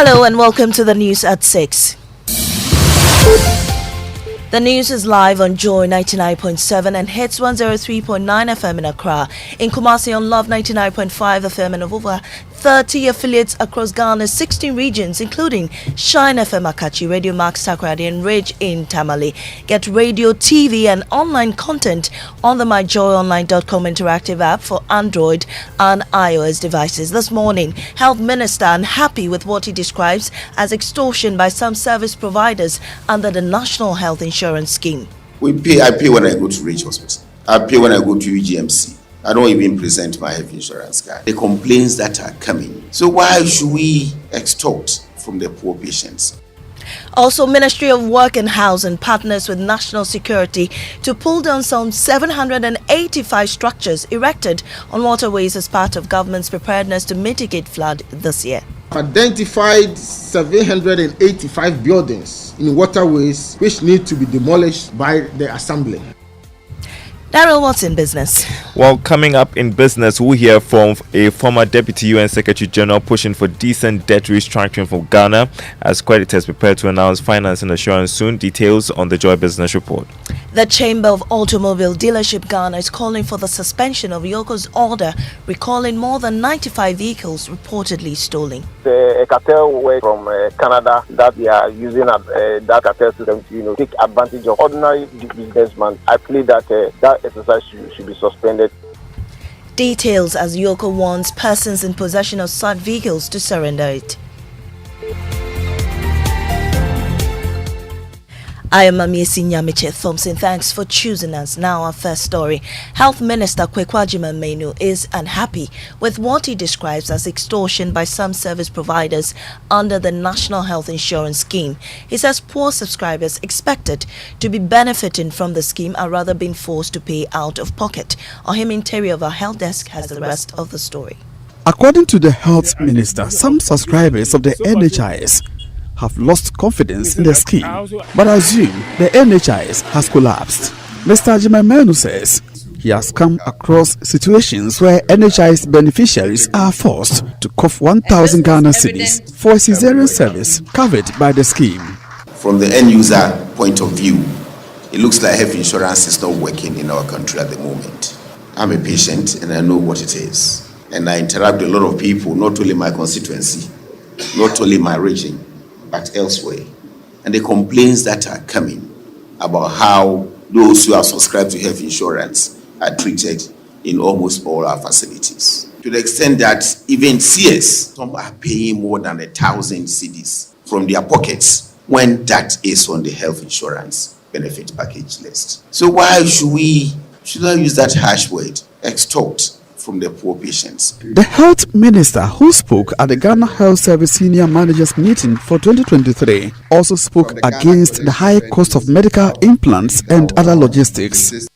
Hello and welcome to the news at 6. The news is live on Joy 99.7 and hits 103.9 FM in Accra. In Kumasi on Love 99.5 FM and over 30 affiliates across Ghana's 16 regions, including Shine FM Akachi, Radio Max Takrady and Ridge in Tamale. Get radio, TV and online content on the myjoyonline.com interactive app for Android and iOS devices. This morning, Health Minister unhappy with what he describes as extortion by some service providers under the National Health Insurance Scheme. I pay when I go to Ridge Hospital. I pay when I go to UGMC. I don't even present my health insurance card. The complaints that are coming. So why should we extort from the poor patients? Also, Ministry of Work and Housing partners with National Security to pull down some 785 structures erected on waterways as part of government's preparedness to mitigate flood this year. Identified 785 buildings in waterways which need to be demolished by the Assembly. Daryl, what's in business? Well, coming up in business, we'll hear from a former Deputy UN Secretary General pushing for decent debt restructuring for Ghana as creditors prepare to announce financing assurance soon. Details on the Joy Business Report. The Chamber of Automobile Dealership Ghana is calling for the suspension of Yoko's order, recalling more than 95 vehicles reportedly stolen. A cartel way from Canada that they are using that cartel system to take advantage of ordinary businessmen. I plead that that exercise should be suspended. Details as Yoko warns persons in possession of such vehicles to surrender it. I am Maame Esi Thompson. Thanks for choosing us. Now our first story. Health Minister Kwekwagyema Menu is unhappy with what he describes as extortion by some service providers under the National Health Insurance Scheme. He says poor subscribers expected to be benefiting from the scheme are rather being forced to pay out of pocket. Ohim Interior of our health desk has the rest of the story. According to the Health Minister, some subscribers of the NHIS have lost confidence in the scheme, but assume the NHIS has collapsed. Mr. Jimemenu says he has come across situations where NHIS beneficiaries are forced to cough 1,000 Ghana cedis for a cesarean service covered by the scheme. From the end user point of view, it looks like health insurance is not working in our country at the moment. I'm a patient and I know what it is. And I interact with a lot of people, not only my constituency, not only my region, but elsewhere. And the complaints that are coming about how those who are subscribed to health insurance are treated in almost all our facilities. To the extent that even CS, some are paying more than 1,000 cedis from their pockets when that is on the health insurance benefit package list. So why should I use that harsh word, extort from the poor patients? The Health Minister, who spoke at the Ghana Health Service Senior Managers Meeting for 2023, also spoke against the high cost of medical implants and other logistics.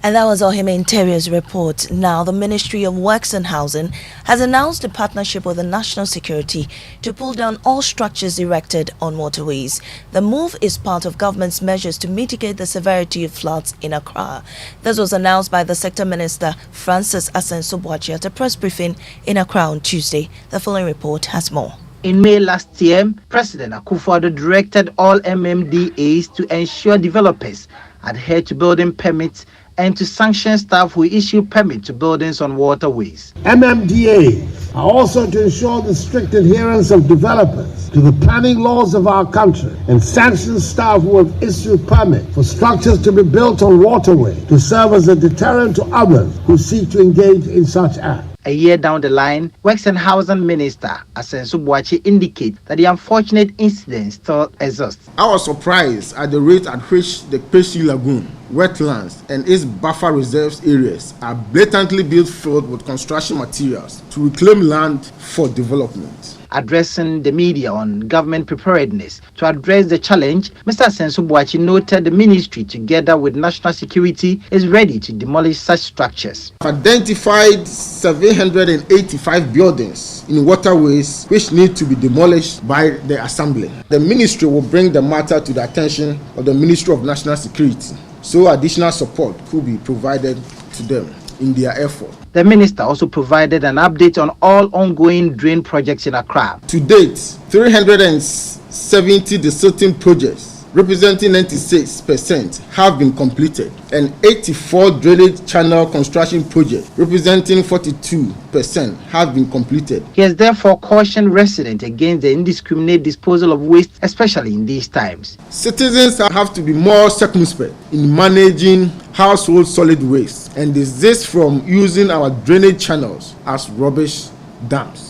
And that was Ohime Interior's report. Now, the Ministry of Works and Housing has announced a partnership with the National Security to pull down all structures erected on waterways. The move is part of government's measures to mitigate the severity of floods in Accra. This was announced by the Sector Minister Francis Asenso-Boakye at a press briefing in Accra on Tuesday. The following report has more. In May last year, President Akufo-Addo directed all MMDAs to ensure developers adhere to building permits and to sanction staff who issue permit to buildings on waterways. MMDAs are also to ensure the strict adherence of developers to the planning laws of our country and sanction staff who have issued permit for structures to be built on waterways to serve as a deterrent to others who seek to engage in such acts. A year down the line, Works and Housing Minister Asenso-Boakye indicates that the unfortunate incident still exists. I was surprised at the rate at which the Peshi Lagoon, wetlands, and its buffer reserves areas are blatantly built filled with construction materials to reclaim land for development. Addressing the media on government preparedness to address the challenge, Mr. Asenso-Boakye noted the ministry, together with national security, is ready to demolish such structures. Identified 785 buildings in waterways which need to be demolished by the Assembly. The ministry will bring the matter to the attention of the Ministry of National Security, so additional support could be provided to them. in their effort. The minister also provided an update on all ongoing drain projects in Accra. To date, 370 desilting projects representing 96% have been completed, and 84 drainage channel construction projects representing 42% have been completed. He has therefore cautioned residents against the indiscriminate disposal of waste, especially in these times. Citizens have to be more circumspect in managing household solid waste and desist from using our drainage channels as rubbish dumps.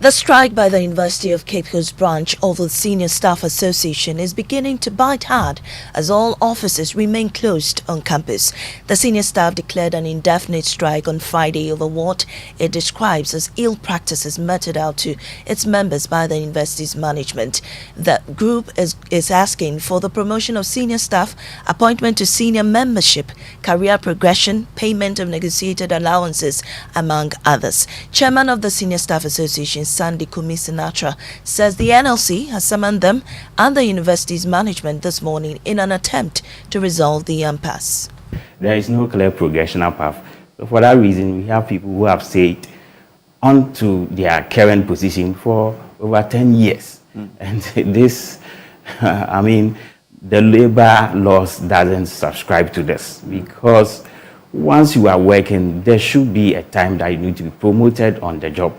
The strike by the University of Cape Coast branch of the Senior Staff Association is beginning to bite hard as all offices remain closed on campus. The senior staff declared an indefinite strike on Friday over what it describes as ill practices meted out to its members by the university's management. The group is asking for the promotion of senior staff, appointment to senior membership, career progression, payment of negotiated allowances, among others. Chairman of the Senior Staff Association, Sandy Kumi Sinatra, says the NLC has summoned them and the university's management this morning in an attempt to resolve the impasse. There is no clear progressional path. So for that reason, we have people who have stayed on to their current position for over 10 years. And this, I mean, the labor laws doesn't subscribe to this, because once you are working, there should be a time that you need to be promoted on the job.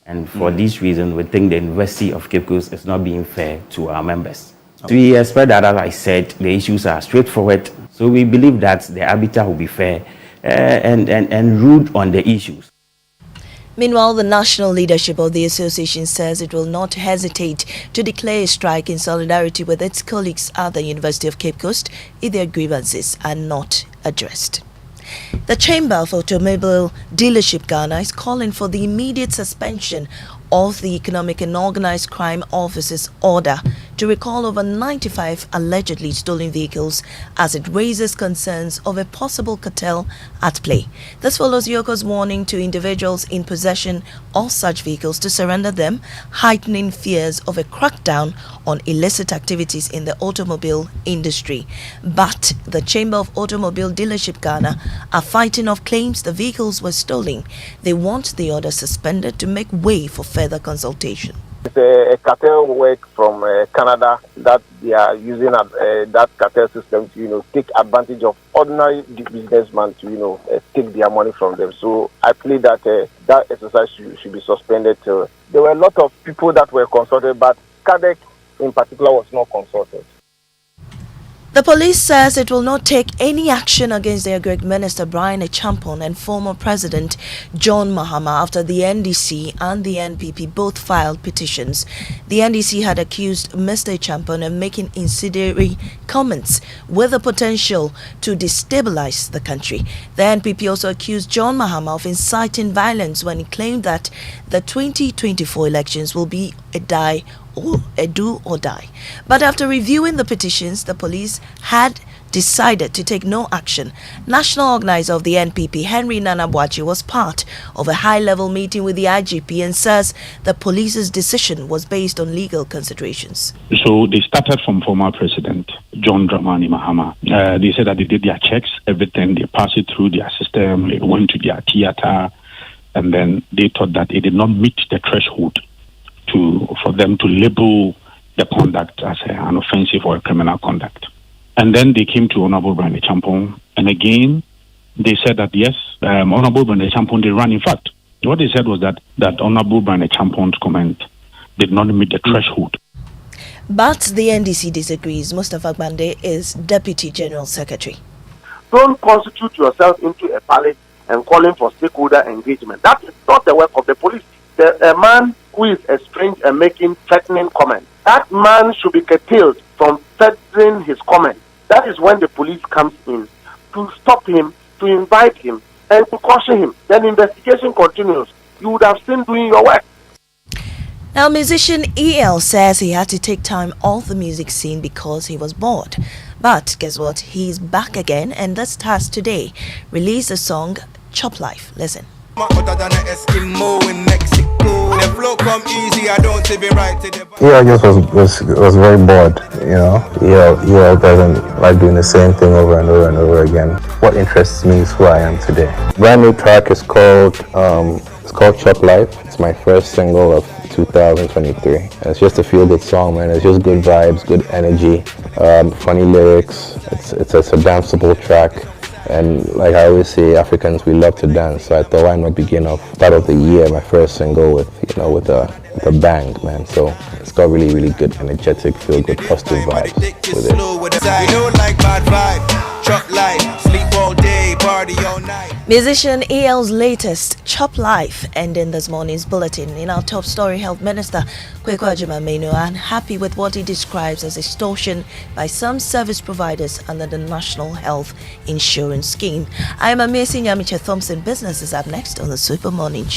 And for this reason, we think the University of Cape Coast is not being fair to our members. Okay. We expect that, as I said, the issues are straightforward. So we believe that the arbiter will be fair and ruled on the issues. Meanwhile, the national leadership of the association says it will not hesitate to declare a strike in solidarity with its colleagues at the University of Cape Coast if their grievances are not addressed. The Chamber of Automobile Dealership Ghana is calling for the immediate suspension of the Economic and Organized Crime Office's order to recall over 95 allegedly stolen vehicles as it raises concerns of a possible cartel at play. This follows Yoko's warning to individuals in possession of such vehicles to surrender them, heightening fears of a crackdown on illicit activities in the automobile industry. But the Chamber of Automobile Dealership Ghana are fighting off claims the vehicles were stolen. They want the order suspended to make way for further consultation. It's a cartel work from Canada that they are using that cartel system to, take advantage of ordinary businessmen to, take their money from them. So I believe that that exercise should be suspended. There were a lot of people that were consulted, but CADEC in particular was not consulted. The police says it will not take any action against the Agric Minister Brian Achampong and former President John Mahama after the NDC and the NPP both filed petitions. The NDC had accused Mr. Achampong of making incendiary comments with the potential to destabilize the country. The NPP also accused John Mahama of inciting violence when he claimed that the 2024 elections will be a do or die. But after reviewing the petitions, the police had decided to take no action. National organizer of the NPP, Henry Nanabuachi, was part of a high-level meeting with the IGP and says the police's decision was based on legal considerations. So they started from former President John Dramani Mahama. They said that they did their checks, everything, they passed it through their system, it went to their theater, and then they thought that it did not meet the threshold for them to label the conduct as an offensive or a criminal conduct. And then they came to Honorable Brian Achampong, and again, they said that yes, Honorable Brian Achampong did run. In fact, what they said was that Honorable Brian Achampong's comment did not meet the threshold. But the NDC disagrees. Mustafa Gbande is Deputy General Secretary. Don't constitute yourself into a palace and calling for stakeholder engagement. That is not the work of the police. A man who is estranged and making threatening comments, that man should be curtailed from threatening his comments. That is when the police comes in to stop him, to invite him, and to caution him. Then investigation continues. You would have seen doing your work. Now, musician EL says he had to take time off the music scene because he was bored. But guess what? He's back again, and this task today released the song Chop Life. Listen. Hotter than an Eskimo in Mexico. The flow come easy Yeah, I just was very bored, you know. Yeah, doesn't like doing the same thing over and over and over again. What interests me is who I am today. Brand new track is called Chop Life. It's my first single of 2023. And it's just a feel-good song, man. It's just good vibes, good energy, funny lyrics. It's a danceable track. And like I always say, Africans, we love to dance. So I thought, why not begin off start of the year, my first single with a bang, man. So it's got really, really good, energetic, feel good, positive vibes with it. Musician EL's latest Chop Life ending this morning's bulletin. In our top story, Health Minister Kweku Agyeman unhappy with what he describes as extortion by some service providers under the National Health Insurance Scheme. I am Maame Esi Thompson. Business is up next on the Super Morning Show.